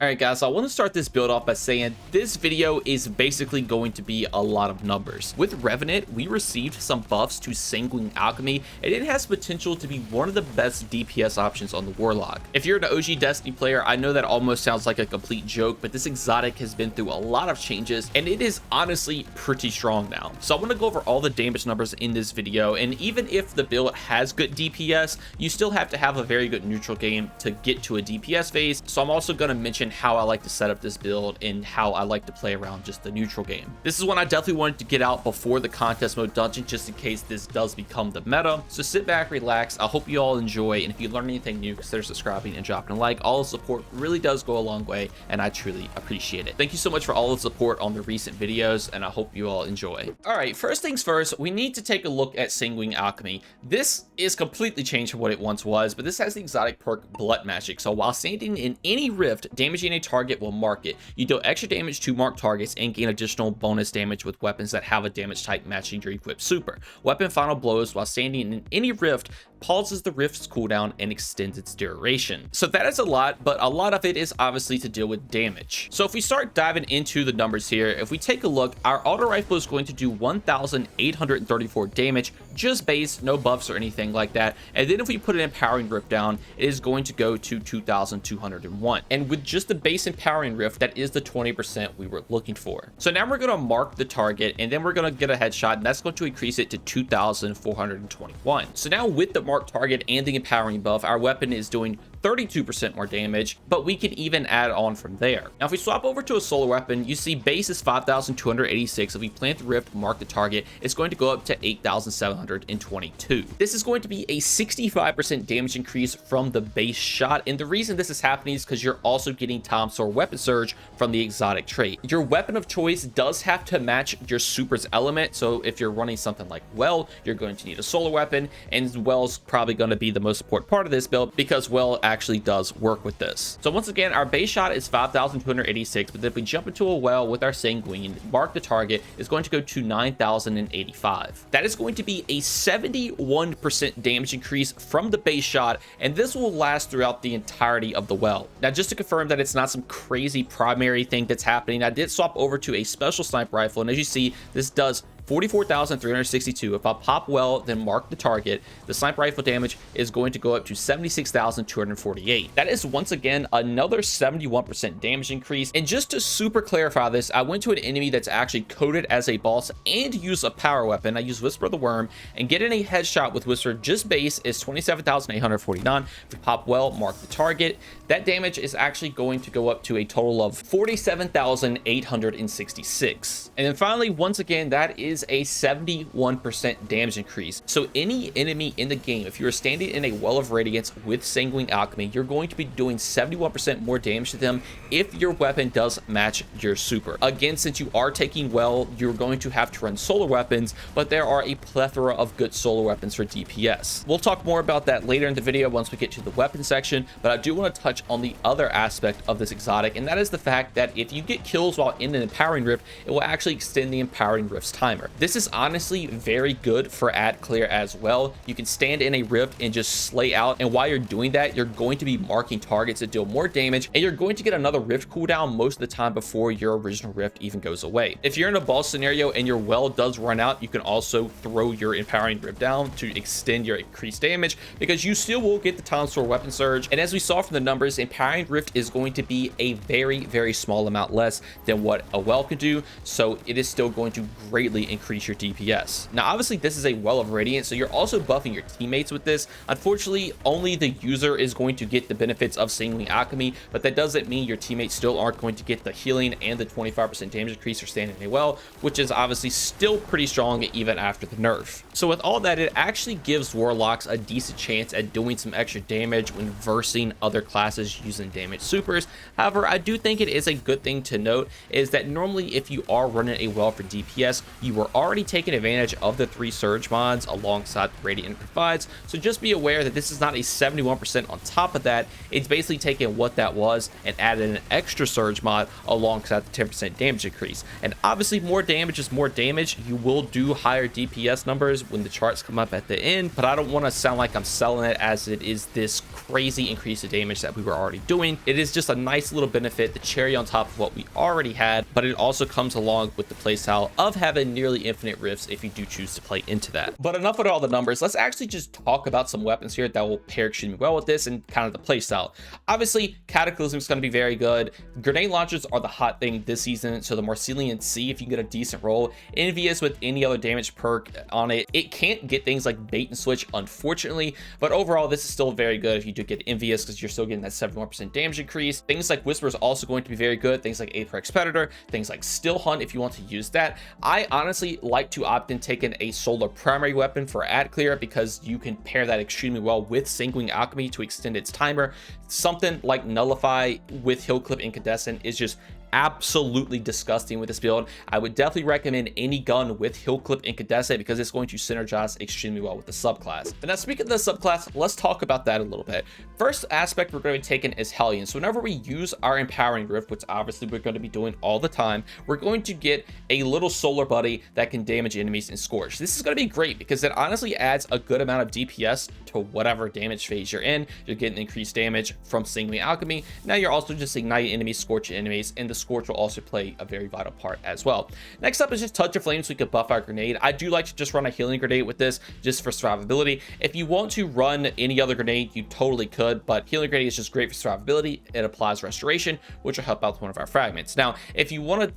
Alright guys, so I want to start this build off by saying this video is basically going to be a lot of numbers. With Revenant, we received some buffs to Sanguine Alchemy, and it has potential to be one of the best DPS options on the Warlock. If you're an OG Destiny player, I know that almost sounds like a complete joke, but this exotic has been through a lot of changes, and it is honestly pretty strong now. So I want to go over all the damage numbers in this video, and even if the build has good DPS, you still have to have a very good neutral game to get to a DPS phase. So I'm also going to mention how I like to set up this build and how I like to play around just the neutral game. This is one I definitely wanted to get out before the contest mode dungeon, just in case this does become the meta. So sit back, relax. I hope you all enjoy, and if you learn anything new, consider subscribing and dropping a like. All the support really does go a long way, and I truly appreciate it. Thank you so much for all the support on the recent videos, and I hope you all enjoy. All right, first things first, we need to take a look at Sanguine Alchemy. This is completely changed from what it once was, but this has the exotic perk Blood Magic. So while standing in any rift, damaging a target will mark it. You deal extra damage to marked targets and gain additional bonus damage with weapons that have a damage type matching your equipped super. Weapon final blows while standing in any rift pauses the rift's cooldown and extends its duration. So that is a lot, but a lot of it is obviously to deal with damage. So if we start diving into the numbers here, if we take a look, our auto rifle is going to do 1,834 damage, just base, no buffs or anything like that. And then if we put an empowering rift down, it is going to go to 2,201. And with just the base empowering rift, that is the 20% we were looking for. So now we're going to mark the target, and then we're going to get a headshot, and that's going to increase it to 2,421. So now with the marked target and the empowering buff, our weapon is doing 32% more damage, but we can even add on from there. Now if we swap over to a solar weapon, you see base is 5,286. If we plant the rift, mark the target, it's going to go up to 8,722. This is going to be a 65% damage increase from the base shot, and the reason this is happening is because you're also getting Tom Sawyer weapon surge from the exotic trait. Your weapon of choice does have to match your super's element, so if you're running something like Well, you're going to need a solar weapon, and Well's probably going to be the most important part of this build because Well actually does work with this. So once again, our base shot is 5,286, but if we jump into a Well with our Sanguine, mark the target, is going to go to 9,085. That is going to be a 71% damage increase from the base shot, and this will last throughout the entirety of the Well. Now just to confirm that it's not some crazy primary thing that's happening, I did swap over to a special sniper rifle, and as you see, this does 44,362. If I pop Well, then mark the target, the sniper rifle damage is going to go up to 76,248. That is once again another 71% damage increase. And just to super clarify this, I went to an enemy that's actually coded as a boss and use a power weapon. I use Whisper of the Worm, and getting a headshot with Whisper just base is 27,849. If we pop Well, mark the target, that damage is actually going to go up to a total of 47,866. And then finally, once again, that is a 71% damage increase. So any enemy in the game, if you're standing in a Well of Radiance with Sanguine Alchemy, you're going to be doing 71% more damage to them if your weapon does match your super. Again, since you are taking Well, you're going to have to run solar weapons, but there are a plethora of good solar weapons for DPS. We'll talk more about that later in the video once we get to the weapon section, but I do want to touch on the other aspect of this exotic, and that is the fact that if you get kills while in an empowering rift, it will actually extend the empowering rift's timer. This is honestly very good for ad clear as well. You can stand in a rift and just slay out, and while you're doing that, you're going to be marking targets that deal more damage, and you're going to get another rift cooldown most of the time before your original rift even goes away. If you're in a boss scenario and your Well does run out, you can also throw your empowering rift down to extend your increased damage, because you still will get the Tom Sawyer weapon surge. And as we saw from the numbers, empowering rift is going to be a very small amount less than what a Well can do, so it is still going to greatly increase your DPS. Now obviously this is a Well of Radiance, so you're also buffing your teammates with this. Unfortunately, only the user is going to get the benefits of Sanguine Alchemy, but that doesn't mean your teammates still aren't going to get the healing and the 25% damage increase for standing in a Well, which is obviously still pretty strong even after the nerf. So with all that, it actually gives Warlocks a decent chance at doing some extra damage when versing other classes using damage supers. However, I do think it is a good thing to note is that normally if you are running a Well for DPS, you we're already taking advantage of the 3 surge mods alongside the Radiant provides. So just be aware that this is not a 71% on top of that. It's basically taking what that was and added an extra surge mod alongside the 10% damage increase. And obviously more damage is more damage. You will do higher DPS numbers when the charts come up at the end, but I don't want to sound like I'm selling it as it is this crazy increase of damage that we were already doing. It is just a nice little benefit, the cherry on top of what we already had, but it also comes along with the playstyle of having nearly infinite rifts if you do choose to play into that. But enough with all the numbers. Let's actually just talk about some weapons here that will pair extremely well with this and kind of the playstyle. Obviously, Cataclysm is going to be very good. Grenade launchers are the hot thing this season, so the Marcelian C, if you can get a decent roll. Envious with any other damage perk on it. It can't get things like bait and switch, unfortunately, but overall, this is still very good if you do get Envious, because you're still getting that 71% damage increase. Things like Whisper is also going to be very good. Things like Apex Predator, things like Still Hunt if you want to use that. I honestly like to opt in taking a solar primary weapon for ad clear, because you can pair that extremely well with Sanguine Alchemy to extend its timer. Something like Nullify with Hill Clip Incandescent is just absolutely disgusting with this build. I would definitely recommend any gun with Hill Clip Incandescent because it's going to synergize extremely well with the subclass. But now, speaking of the subclass, let's talk about that a little bit. First aspect we're going to be taking is Hellion. So whenever we use our Empowering Rift, which obviously we're going to be doing all the time, we're going to get a little solar buddy that can damage enemies in Scorch. This is going to be great because it honestly adds a good amount of DPS to whatever damage phase you're in. You're getting increased damage from Sanguine Alchemy. Now you're also just igniting enemies, scorching enemies, and the Scorch will also play a very vital part as well. Next up is just Touch of Flame, so we could buff our grenade. I do like to just run a healing grenade with this just for survivability. If you want to run any other grenade, you totally could, but healing grenade is just great for survivability. It applies restoration, which will help out with one of our fragments. Now, if you want to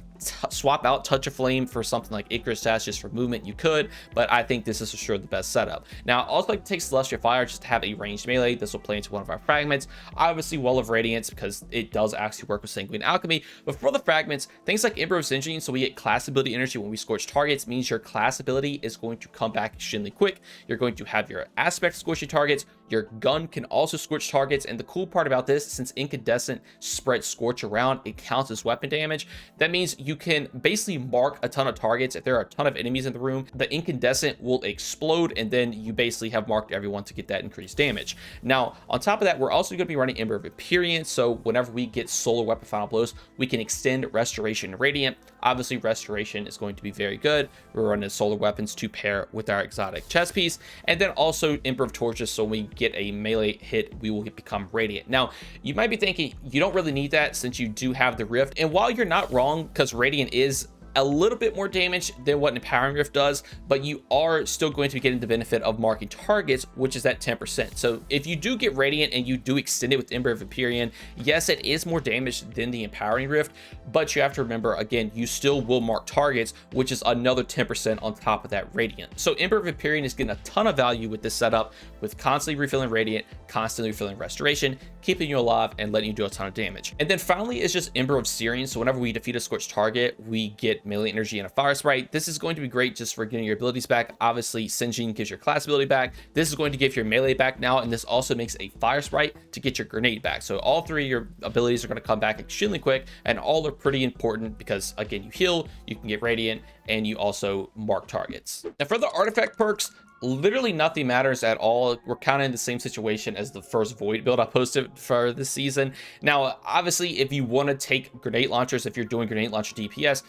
swap out Touch of Flame for something like Icarus Dash just for movement, you could, but I think this is for sure the best setup. Now, I also like to take Celestial Fire just to have a ranged melee. This will play into one of our fragments. Obviously, Well of Radiance, because it does actually work with Sanguine Alchemy. But for the fragments, things like Ember of Singeing, so we get class ability energy when we scorch targets, means your class ability is going to come back extremely quick. You're going to have your aspect scorching targets. Your gun can also scorch targets, and the cool part about this, since Incandescent spreads Scorch around, it counts as weapon damage. That means you can basically mark a ton of targets. If there are a ton of enemies in the room, the Incandescent will explode, and then you basically have marked everyone to get that increased damage. Now, on top of that, we're also going to be running Ember of Empyrean, so whenever we get Solar Weapon Final Blows, we can extend Restoration and Radiant. Obviously, Restoration is going to be very good. We're running Solar Weapons to pair with our exotic chest piece, and then also Ember of Torches, so when we get a melee hit, we will become Radiant. Now, you might be thinking, you don't really need that since you do have the Rift, and while you're not wrong, because Radiant is a little bit more damage than what an Empowering Rift does, but you are still going to be getting the benefit of marking targets, which is that 10%. So if you do get Radiant and you do extend it with Ember of Empyrean, yes, it is more damage than the Empowering Rift, but you have to remember, again, you still will mark targets, which is another 10% on top of that Radiant. So Ember of Empyrean is getting a ton of value with this setup, with constantly refilling Radiant, constantly refilling Restoration, keeping you alive and letting you do a ton of damage. And then finally is just Ember of Searing. So whenever we defeat a scorched target, we get melee energy and a fire sprite. This is going to be great just for getting your abilities back. Obviously, Singeing gives your class ability back. This is going to give your melee back now, and this also makes a fire sprite to get your grenade back. So all three of your abilities are going to come back extremely quick, and all are pretty important because, again, you heal, you can get Radiant, and you also mark targets. Now for the artifact perks, literally nothing matters at all. We're kind of in the same situation as the first Void build I posted for this season. Now, obviously, if you want to take grenade launchers, if you're doing grenade launcher DPS,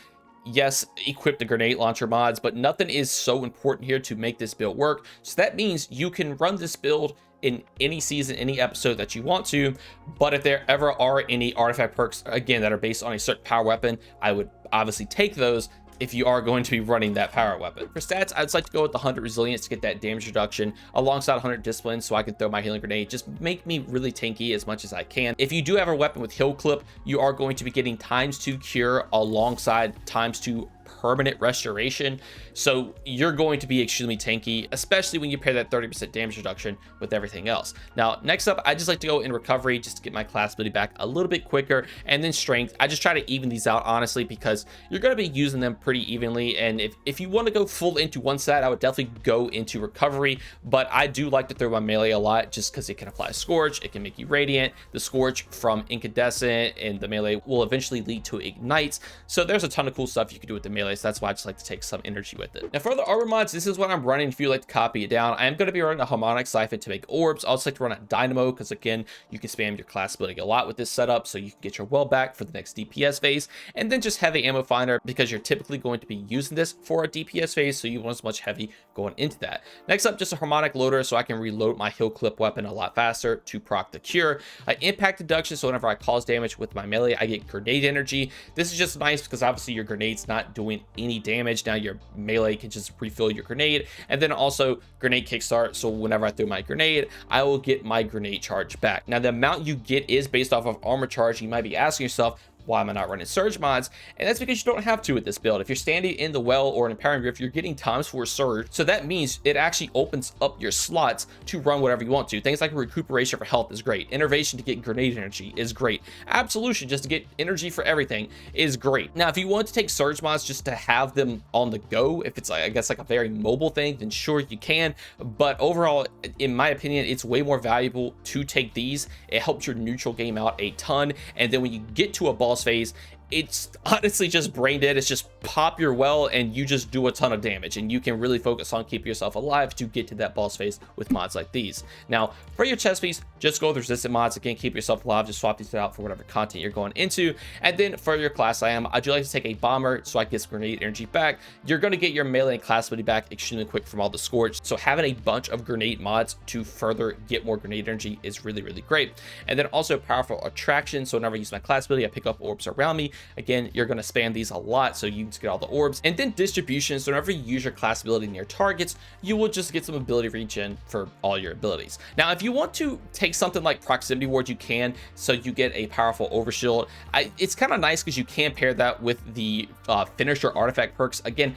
yes, equip the grenade launcher mods, but nothing is so important here to make this build work. So that means you can run this build in any season, any episode that you want to. But if there ever are any artifact perks, again, that are based on a certain power weapon, I would obviously take those if you are going to be running that power weapon. For stats, I'd like to go with the 100 resilience to get that damage reduction alongside 100 discipline so I can throw my healing grenade. Just make me really tanky as much as I can. If you do have a weapon with Hill Clip, you are going to be getting ×2 cure alongside ×2 permanent restoration, so you're going to be extremely tanky, especially when you pair that 30% damage reduction with everything else. Now, next up, I just like to go in recovery just to get my class ability back a little bit quicker, and then strength. I just try to even these out, honestly, because you're going to be using them pretty evenly, and if you want to go full into one side, I would definitely go into recovery, but I do like to throw my melee a lot just because it can apply Scorch, it can make you Radiant, the Scorch from Incandescent and the melee will eventually lead to Ignites, so there's a ton of cool stuff you can do with the melee, so that's why I just like to take some energy with it. Now for the armor mods, this is what I'm running if you like to copy it down. I am going to be running a harmonic siphon to make orbs. I also like to run a dynamo because again, you can spam your class ability a lot with this setup, so you can get your well back for the next DPS phase, and then just heavy ammo finder because you're typically going to be using this for a DPS phase, so you want as much heavy going into that. Next up, just a harmonic loader so I can reload my heal clip weapon a lot faster to proc the cure. Impact deduction, so whenever I cause damage with my melee, I get grenade energy. This is just nice because obviously your grenade's not doing any damage. Now your melee can just refill your grenade, and then also grenade kickstart, so whenever I throw my grenade, I will get my grenade charge back. Now the amount you get is based off of armor charge. You might be asking yourself, why am I not running surge mods? And that's because you don't have to with this build. If you're standing in the well or in a Empowering Rift, you're getting ×4 surge, so that means it actually opens up your slots to run whatever you want to. Things like recuperation for health is great, innervation to get grenade energy is great, absolution just to get energy for everything is great. Now if you want to take surge mods just to have them on the go, if it's like, I guess like a very mobile thing, then sure you can, but overall in my opinion it's way more valuable to take these. It helps your neutral game out a ton, and then when you get to a boss phase, it's honestly just brain dead. It's just pop your well and you just do a ton of damage, and you can really focus on keeping yourself alive to get to that boss phase with mods like these. Now for your chest piece, just go with resistant mods. Again, keep yourself alive, just swap these out for whatever content you're going into. And then for your class I do like to take a bomber so I get grenade energy back. You're going to get your melee and class ability back extremely quick from all the scorch, so having a bunch of grenade mods to further get more grenade energy is really great. And then also powerful attraction, so whenever I use my class ability, I pick up orbs around me. Again, you're going to spam these a lot so you can get all the orbs. And then distribution, so whenever you use your class ability near targets, you will just get some ability regen for all your abilities. Now if you want to take something like proximity ward, you can, so you get a powerful overshield. It's kind of nice because you can pair that with the finisher artifact perks. Again,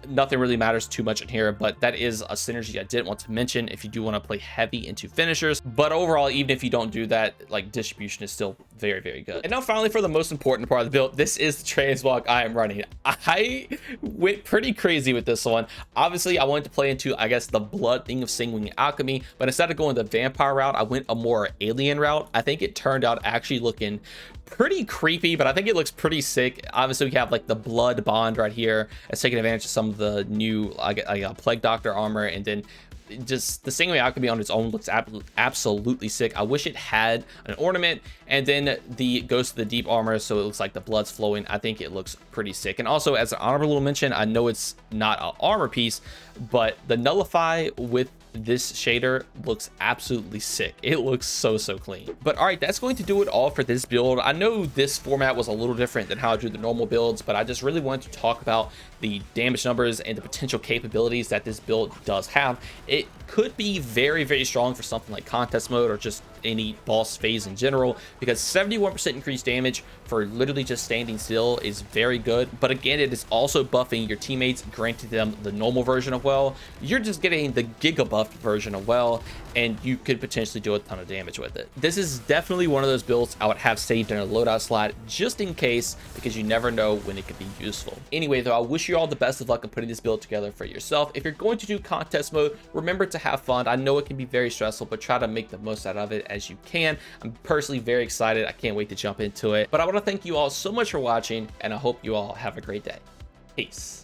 nothing really matters too much in here, but that is a synergy I did want to mention if you do want to play heavy into finishers. But overall, even if you don't do that, like, distribution is still very good. And now finally, for the most important part of the build, this is the Transmog I am running. I went pretty crazy with this one. Obviously I wanted to play into, I guess, the blood thing of Sanguine Alchemy, but instead of going the vampire route, I went a more alien route. I think it turned out actually looking pretty creepy, but I think it looks pretty sick. Obviously we have like the blood bond right here. It's taking advantage of some of the new plague doctor armor, and then just the Sanguine Alchemy on its own looks absolutely sick. I wish it had an ornament, and then the Ghost of the Deep armor, so it looks like the blood's flowing. I think it looks pretty sick. And also, as an honorable little mention, I know it's not an armor piece, but the Nullify with this shader looks absolutely sick. It looks so clean. But all right, that's going to do it all for this build. I know this format was a little different than how I do the normal builds, but I just really wanted to talk about the damage numbers and the potential capabilities that this build does have. It could be very strong for something like contest mode or just any boss phase in general, because 71% increased damage for literally just standing still is very good. But again, it is also buffing your teammates, granting them the normal version of well. You're just getting the giga buffed version of well, and you could potentially do a ton of damage with it. This is definitely one of those builds I would have saved in a loadout slot just in case, because you never know when it could be useful. Anyway though, I wish you all the best of luck in putting this build together for yourself. If you're going to do contest mode, remember to have fun. I know it can be very stressful, but try to make the most out of it as you can. I'm personally very excited. I can't wait to jump into it. But I want to thank you all so much for watching, and I hope you all have a great day. Peace.